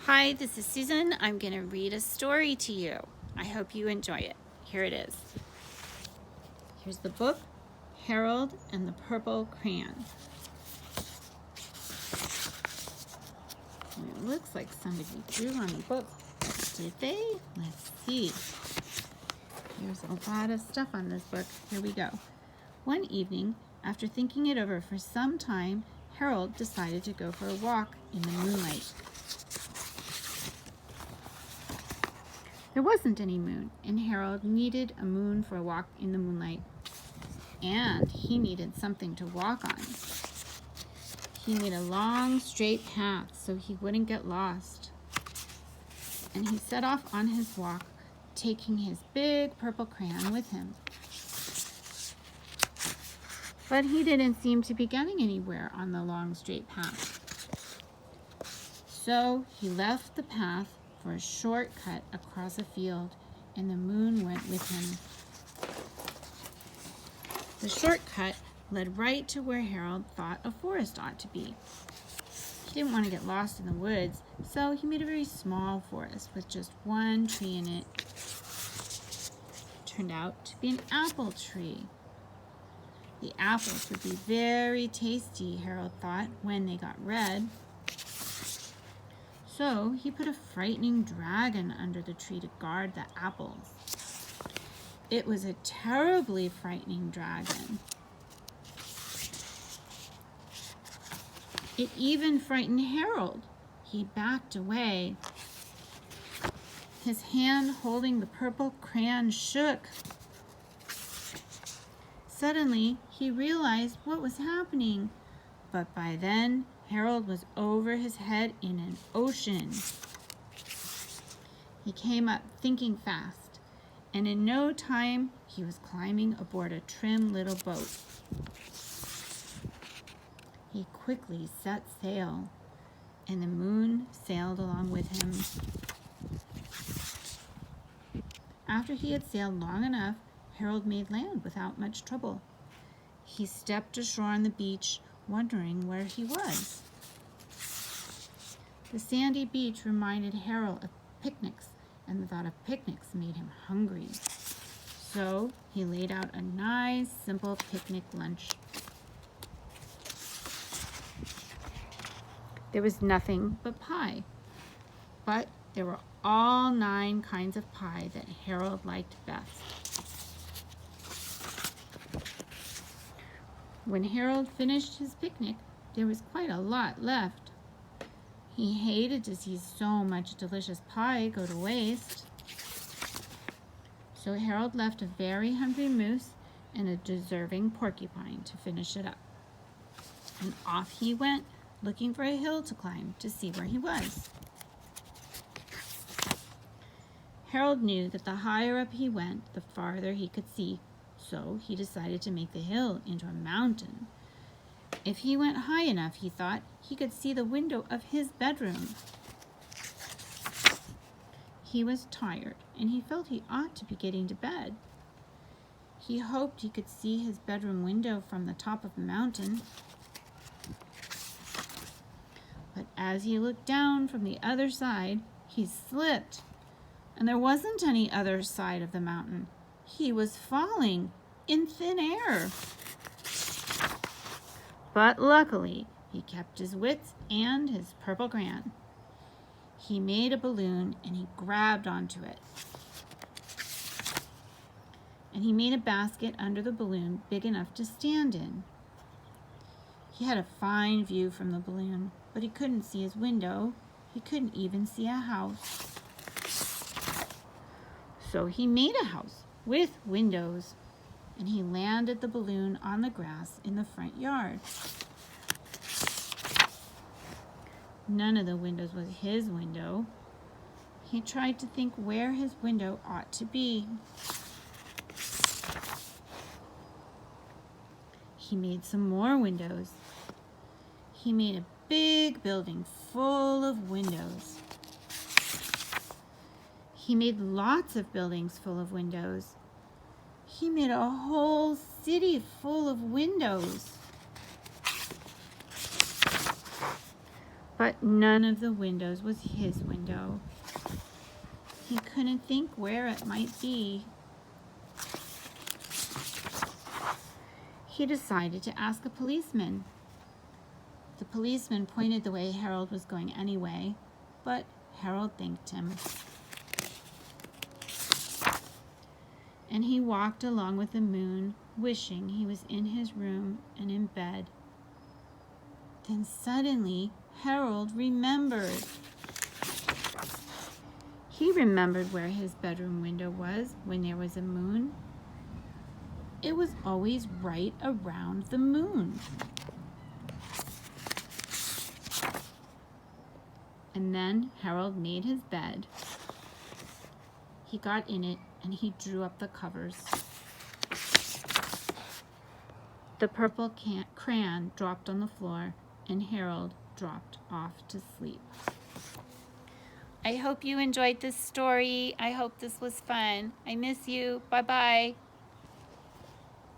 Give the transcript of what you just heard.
Hi, this is Susan. I'm going to read a story to you. I hope you enjoy it. Here it is. Here's the book, Harold and the Purple Crayon. And it looks like somebody drew on the book. Did they? Let's see. There's a lot of stuff on this book. Here we go. One evening, after thinking it over for some time, Harold decided to go for a walk in the moonlight. There wasn't any moon, and Harold needed a moon for a walk in the moonlight. And he needed something to walk on. He made a long, straight path so he wouldn't get lost. And he set off on his walk, taking his big purple crayon with him. But he didn't seem to be getting anywhere on the long, straight path. So he left the path for a shortcut across a field, and the moon went with him. The shortcut led right to where Harold thought a forest ought to be. He didn't want to get lost in the woods, so he made a very small forest with just one tree in it. It turned out to be an apple tree. The apples would be very tasty, Harold thought, when they got red. So he put a frightening dragon under the tree to guard the apples. It was a terribly frightening dragon. It even frightened Harold. He backed away. His hand holding the purple crayon shook. Suddenly, he realized what was happening, but by then, Harold was over his head in an ocean. He came up thinking fast, and in no time he was climbing aboard a trim little boat. He quickly set sail, and the moon sailed along with him. After he had sailed long enough, Harold made land without much trouble. He stepped ashore on the beach, wondering where he was. The sandy beach reminded Harold of picnics, and the thought of picnics made him hungry. So he laid out a nice, simple picnic lunch. There was nothing but pie, but there were all 9 kinds of pie that Harold liked best. When Harold finished his picnic, there was quite a lot left. He hated to see so much delicious pie go to waste. So Harold left a very hungry moose and a deserving porcupine to finish it up. And off he went, looking for a hill to climb to see where he was. Harold knew that the higher up he went, the farther he could see, so he decided to make the hill into a mountain. If he went high enough, he thought, he could see the window of his bedroom. He was tired, and he felt he ought to be getting to bed. He hoped he could see his bedroom window from the top of the mountain. But as he looked down from the other side, he slipped, and there wasn't any other side of the mountain. He was falling in thin air. But luckily, he kept his wits and his purple crayon. He made a balloon and he grabbed onto it. And he made a basket under the balloon big enough to stand in. He had a fine view from the balloon, but he couldn't see his window. He couldn't even see a house. So he made a house with windows, and he landed the balloon on the grass in the front yard. None of the windows was his window. He tried to think where his window ought to be. He made some more windows. He made a big building full of windows. He made lots of buildings full of windows. He made a whole city full of windows. But none of the windows was his window. He couldn't think where it might be. He decided to ask a policeman. The policeman pointed the way Harold was going anyway, but Harold thanked him. And he walked along with the moon, wishing he was in his room and in bed. Then suddenly, Harold remembered. He remembered where his bedroom window was when there was a moon. It was always right around the moon. And then Harold made his bed. He got in it and he drew up the covers. The purple crayon dropped on the floor and Harold dropped off to sleep. I hope you enjoyed this story. I hope this was fun. I miss you. Bye-bye.